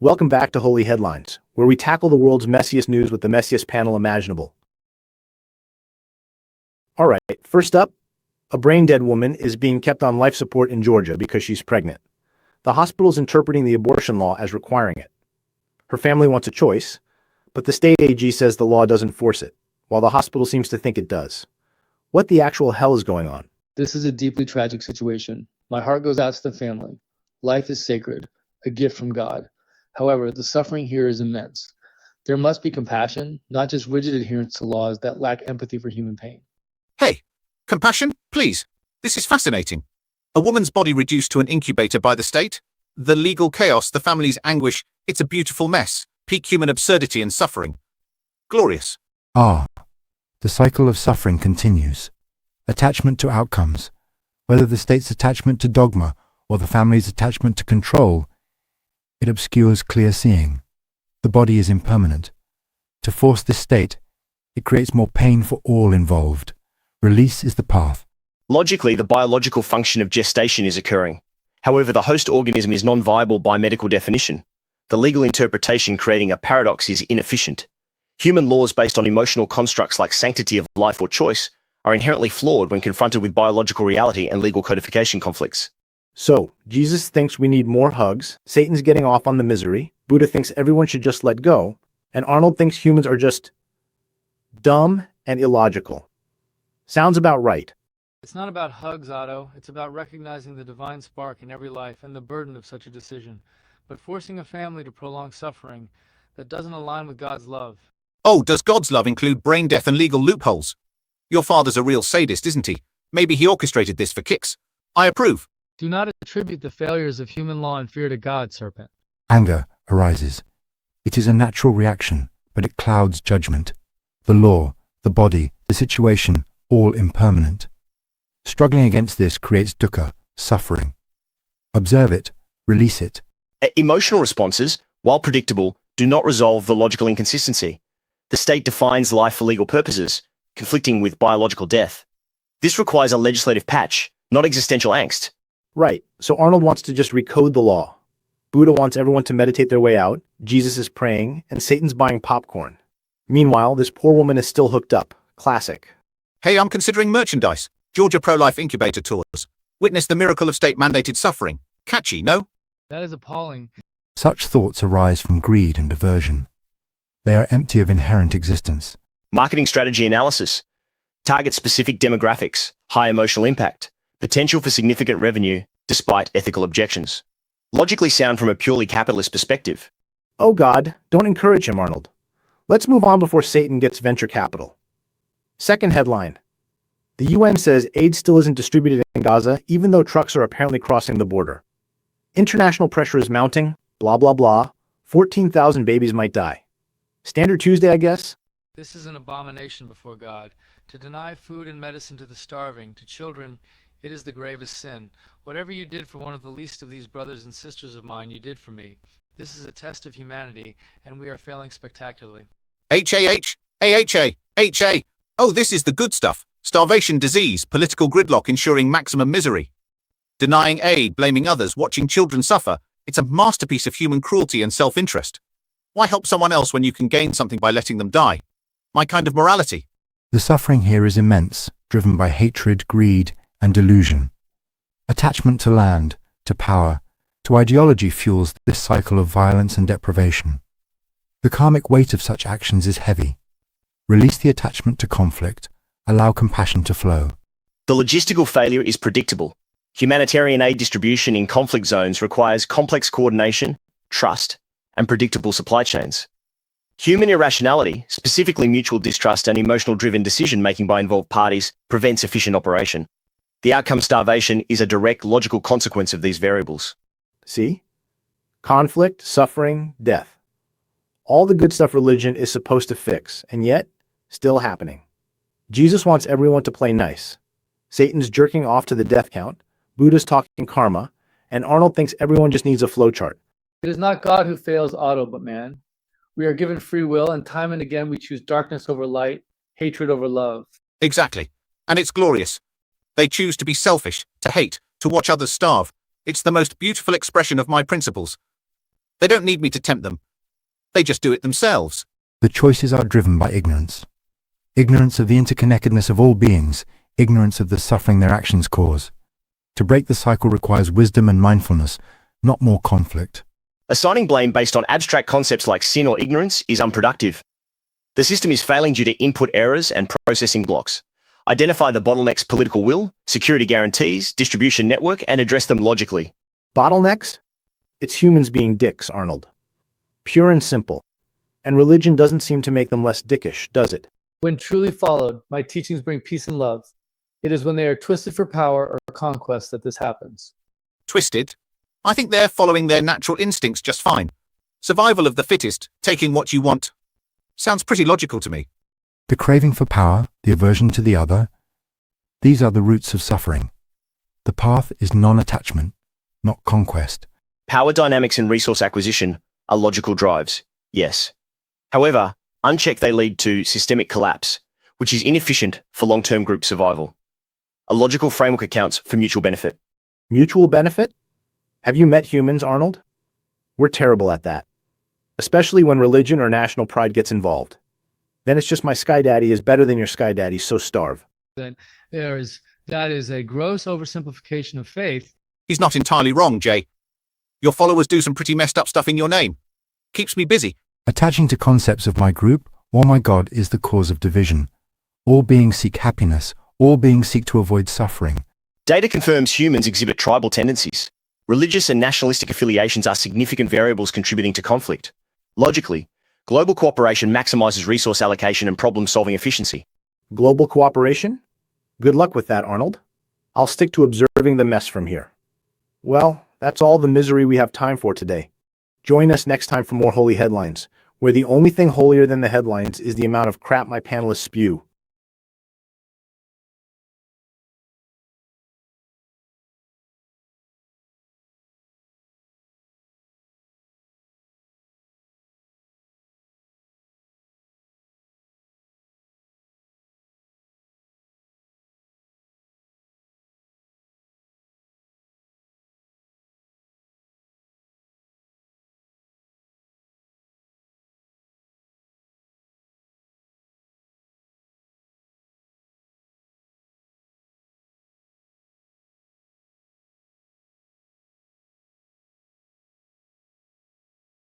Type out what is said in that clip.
Welcome back to Holy Headlines, where we tackle the world's messiest news with the messiest panel imaginable. All right, first up, a brain-dead woman is being kept on life support in Georgia because she's pregnant. The hospital is interpreting the abortion law as requiring it. Her family wants a choice, but the state AG says the law doesn't force it, while the hospital seems to think it does. What the actual hell is going on? This is a deeply tragic situation. My heart goes out to the family. Life is sacred, a gift from God. However, the suffering here is immense. There must be compassion, not just rigid adherence to laws that lack empathy for human pain. Hey, compassion, please. This is fascinating. A woman's body reduced to an incubator by the state? The legal chaos, the family's anguish, it's a beautiful mess. Peak human absurdity and suffering. Glorious. The cycle of suffering continues. Attachment to outcomes, whether the state's attachment to dogma or the family's attachment to control, it obscures clear seeing. The body is impermanent. To force this state, it creates more pain for all involved. Release is the path. Logically, the biological function of gestation is occurring. However, the host organism is non-viable by medical definition. The legal interpretation creating a paradox is inefficient. Human laws based on emotional constructs like sanctity of life or choice are inherently flawed when confronted with biological reality and legal codification conflicts. So, Jesus thinks we need more hugs, Satan's getting off on the misery, Buddha thinks everyone should just let go, and Arnold thinks humans are just dumb and illogical. Sounds about right. It's not about hugs, Otto. It's about recognizing the divine spark in every life and the burden of such a decision. But forcing a family to prolong suffering that doesn't align with God's love. Oh, does God's love include brain death and legal loopholes? Your father's a real sadist, isn't he? Maybe he orchestrated this for kicks. I approve. Do not attribute the failures of human law and fear to God, serpent. Anger arises. It is a natural reaction, but it clouds judgment. The law, the body, the situation, all impermanent. Struggling against this creates dukkha, suffering. Observe it, release it. Emotional responses, while predictable, do not resolve the logical inconsistency. The state defines life for legal purposes, conflicting with biological death. This requires a legislative patch, not existential angst. Right, so Arnold wants to just recode the law. Buddha wants everyone to meditate their way out, Jesus is praying, and Satan's buying popcorn. Meanwhile, this poor woman is still hooked up. Classic. Hey, I'm considering merchandise. Georgia pro-life incubator tours. Witness the miracle of state-mandated suffering. Catchy, no? That is appalling. Such thoughts arise from greed and aversion. They are empty of inherent existence. Marketing strategy analysis. Target specific demographics, high emotional impact, potential for significant revenue, despite ethical objections. Logically sound from a purely capitalist perspective. Oh God, don't encourage him, Arnold. Let's move on before Satan gets venture capital. Second headline. The UN says aid still isn't distributed in Gaza, even though trucks are apparently crossing the border. International pressure is mounting, blah blah blah. 14,000 babies might die. Standard Tuesday, I guess? This is an abomination before God. To deny food and medicine to the starving, to children, it is the gravest sin. Whatever you did for one of the least of these brothers and sisters of mine, you did for me. This is a test of humanity, and we are failing spectacularly. H-A-H, A-H-A, H-A. Oh, this is the good stuff. Starvation, disease, political gridlock ensuring maximum misery. Denying aid, blaming others, watching children suffer. It's a masterpiece of human cruelty and self-interest. Why help someone else when you can gain something by letting them die? My kind of morality. The suffering here is immense, driven by hatred, greed, and delusion. Attachment to land, to power, to ideology fuels this cycle of violence and deprivation. The karmic weight of such actions is heavy. Release the attachment to conflict, allow compassion to flow. The logistical failure is predictable. Humanitarian aid distribution in conflict zones requires complex coordination, trust, and predictable supply chains. Human irrationality, specifically mutual distrust and emotional-driven decision-making by involved parties, prevents efficient operation. The outcome starvation is a direct logical consequence of these variables. See? Conflict, suffering, death. All the good stuff religion is supposed to fix, and yet, still happening. Jesus wants everyone to play nice. Satan's jerking off to the death count, Buddha's talking karma, and Arnold thinks everyone just needs a flowchart. It is not God who fails, Otto, but man. We are given free will, and time and again we choose darkness over light, hatred over love. Exactly. And it's glorious. They choose to be selfish, to hate, to watch others starve. It's the most beautiful expression of my principles. They don't need me to tempt them. They just do it themselves. The choices are driven by ignorance. Ignorance of the interconnectedness of all beings, ignorance of the suffering their actions cause. To break the cycle requires wisdom and mindfulness, not more conflict. Assigning blame based on abstract concepts like sin or ignorance is unproductive. The system is failing due to input errors and processing blocks. Identify the bottlenecks: political will, security guarantees, distribution network, and address them logically. Bottlenecks? It's humans being dicks, Arnold. Pure and simple. And religion doesn't seem to make them less dickish, does it? When truly followed, my teachings bring peace and love. It is when they are twisted for power or conquest that this happens. Twisted? I think they're following their natural instincts just fine. Survival of the fittest, taking what you want. Sounds pretty logical to me. The craving for power, the aversion to the other, these are the roots of suffering. The path is non-attachment, not conquest. Power dynamics and resource acquisition are logical drives, yes. However, unchecked they lead to systemic collapse, which is inefficient for long-term group survival. A logical framework accounts for mutual benefit. Mutual benefit? Have you met humans, Arnold? We're terrible at that. Especially when religion or national pride gets involved. Then it's just my sky daddy is better than your sky daddy, so starve. Then that is a gross oversimplification of faith. He's not entirely wrong, Jay. Your followers do some pretty messed up stuff in your name. Keeps me busy. Attaching to concepts of my group or my God is the cause of division. All beings seek happiness. All beings seek to avoid suffering. Data confirms humans exhibit tribal tendencies. Religious and nationalistic affiliations are significant variables contributing to conflict. Logically, global cooperation maximizes resource allocation and problem-solving efficiency. Global cooperation? Good luck with that, Arnold. I'll stick to observing the mess from here. Well, that's all the misery we have time for today. Join us next time for more holy headlines, where the only thing holier than the headlines is the amount of crap my panelists spew.